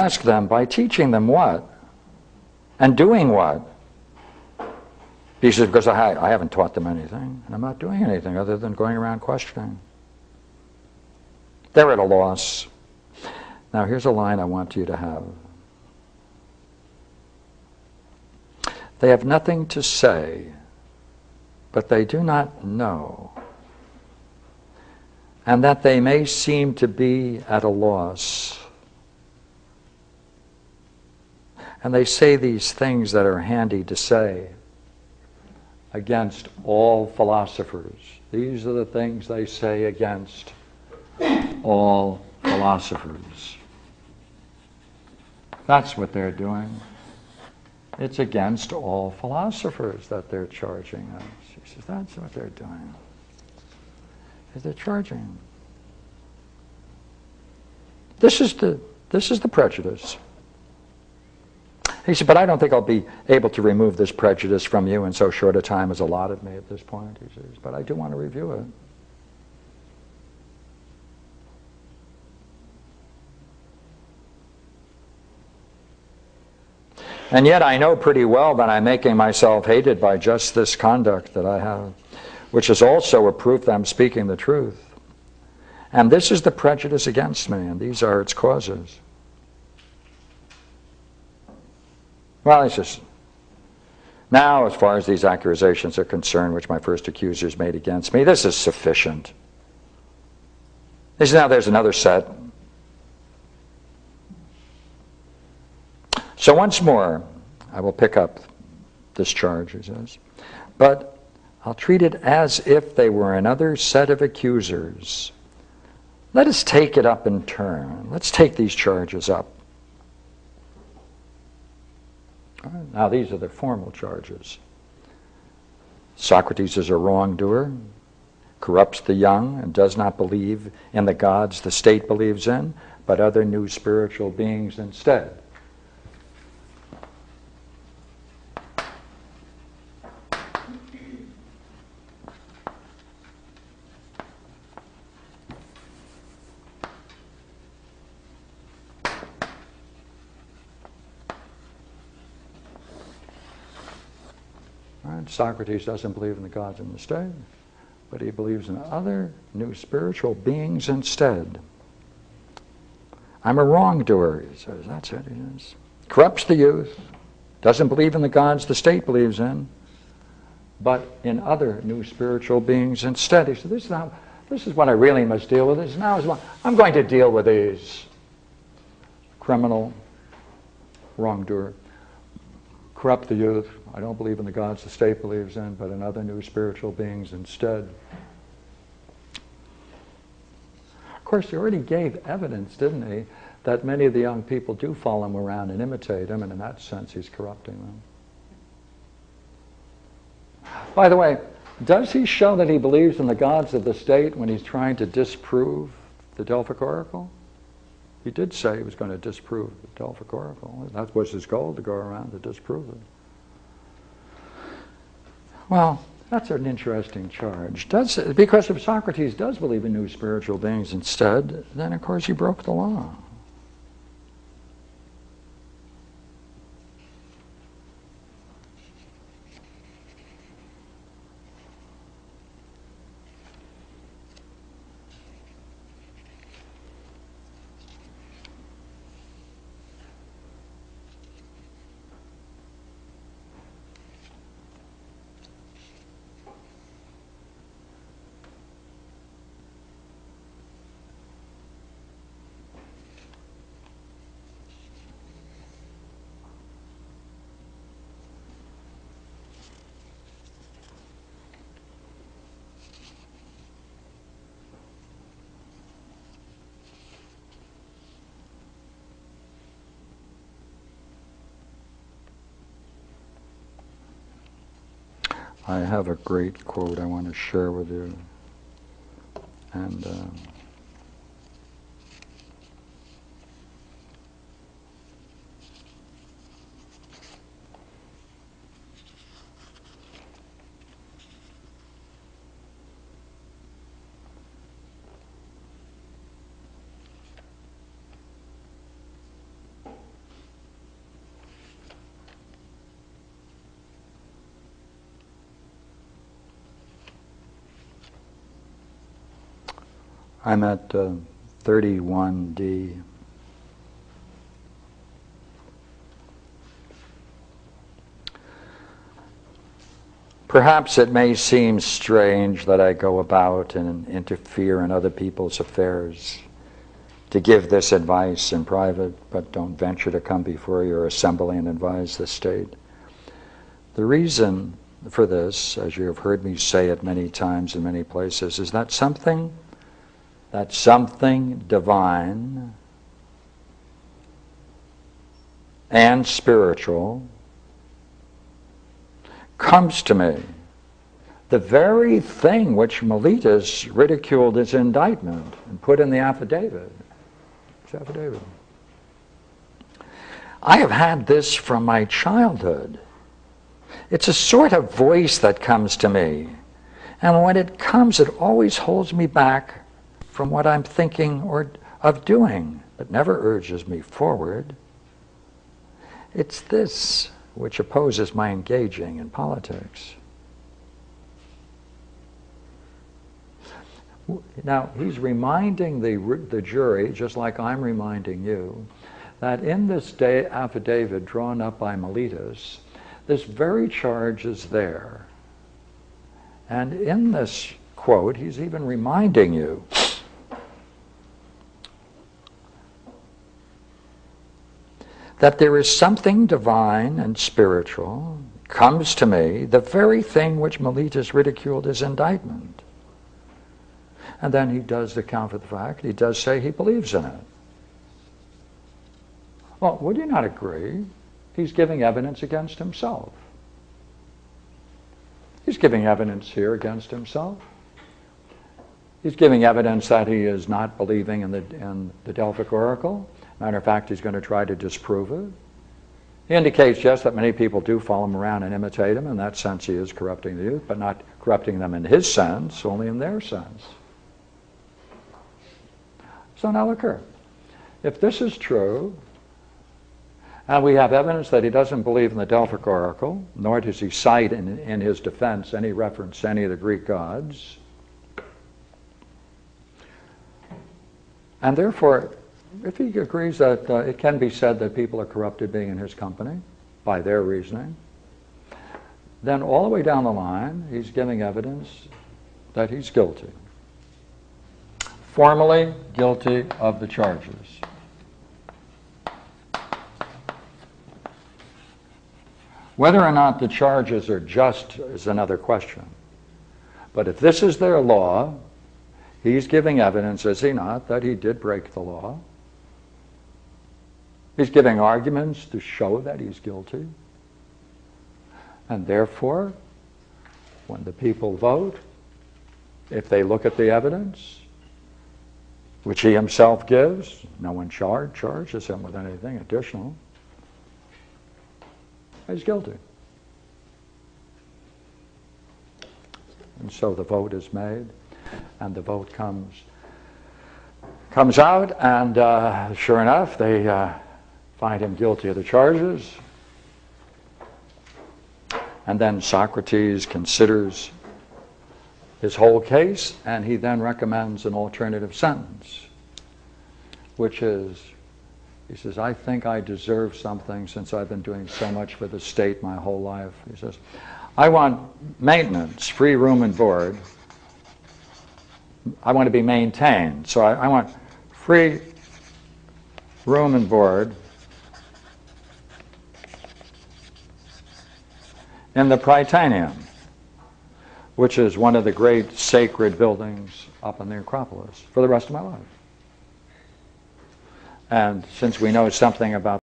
Ask them by teaching them what? And doing what? He says, because I haven't taught them anything, and I'm not doing anything other than going around questioning. They're at a loss. Now here's a line I want you to have. They have nothing to say, but they do not know, and that they may seem to be at a loss. And they say these things that are handy to say against all philosophers. These are the things they say against all philosophers. That's what they're doing. It's against all philosophers that they're charging us. He says, that's what they're doing. They're charging. This is the prejudice. He said, but I don't think I'll be able to remove this prejudice from you in so short a time as allotted me at this point. He says, but I do want to review it. And yet I know pretty well that I'm making myself hated by just this conduct that I have, which is also a proof that I'm speaking the truth. And this is the prejudice against me, and these are its causes. Well, he says, now as far as these accusations are concerned, which my first accusers made against me, this is sufficient. He says, now there's another set. So once more, I will pick up this charge, he says, but I'll treat it as if they were another set of accusers. Let us take it up in turn. Let's take these charges up. Now these are the formal charges. Socrates is a wrongdoer, corrupts the young, and does not believe in the gods the state believes in, but other new spiritual beings instead. Socrates doesn't believe in the gods in the state, but he believes in other new spiritual beings instead. I'm a wrongdoer, he says. That's it, he says. Corrupts the youth, doesn't believe in the gods the state believes in, but in other new spiritual beings instead. He said, this is what I really must deal with. This now I'm going to deal with these. Criminal, wrongdoer, corrupt the youth. I don't believe in the gods the state believes in, but in other new spiritual beings instead. Of course, he already gave evidence, didn't he, that many of the young people do follow him around and imitate him, and in that sense he's corrupting them. By the way, does he show that he believes in the gods of the state when he's trying to disprove the Delphic Oracle? He did say he was going to disprove the Delphic Oracle. That was his goal, to go around to disprove it. Well, that's an interesting charge. Because if Socrates does believe in new spiritual beings instead, then of course he broke the law. I have a great quote I want to share with you. And I'm at 31D. Perhaps it may seem strange that I go about and interfere in other people's affairs to give this advice in private, but don't venture to come before your assembly and advise the state. The reason for this, as you have heard me say it many times in many places, is that something divine and spiritual comes to me. The very thing which Meletus ridiculed as indictment and put in the affidavit. I have had this from my childhood. It's a sort of voice that comes to me. And when it comes, it always holds me back from what I'm thinking or of doing. It never urges me forward. It's this which opposes my engaging in politics. Now, he's reminding the jury, just like I'm reminding you, that in this affidavit drawn up by Meletus, this very charge is there. And in this quote, he's even reminding you that there is something divine and spiritual comes to me, the very thing which Meletus ridiculed as indictment. And then he does account for the fact, he does say he believes in it. Well, would you not agree? He's giving evidence against himself. He's giving evidence here against himself. He's giving evidence that he is not believing in the Delphic oracle. Matter of fact, he's going to try to disprove it. He indicates, yes, that many people do follow him around and imitate him. In that sense, he is corrupting the youth, but not corrupting them in his sense, only in their sense. So now look here. If this is true, and we have evidence that he doesn't believe in the Delphic oracle, nor does he cite in his defense any reference to any of the Greek gods, and therefore, if he agrees that it can be said that people are corrupted being in his company by their reasoning, then all the way down the line, he's giving evidence that he's guilty. Formally guilty of the charges. Whether or not the charges are just is another question. But if this is their law, he's giving evidence, is he not, that he did break the law. He's giving arguments to show that he's guilty. And therefore, when the people vote, if they look at the evidence, which he himself gives, no one charges him with anything additional, he's guilty. And so the vote is made, and the vote comes out, and sure enough, they find him guilty of the charges. And then Socrates considers his whole case, and he then recommends an alternative sentence, which is, he says, I think I deserve something since I've been doing so much for the state my whole life. He says, I want maintenance, free room and board. I want to be maintained. So I want free room and board in the Prytaneum, which is one of the great sacred buildings up on the Acropolis, for the rest of my life. And since we know something about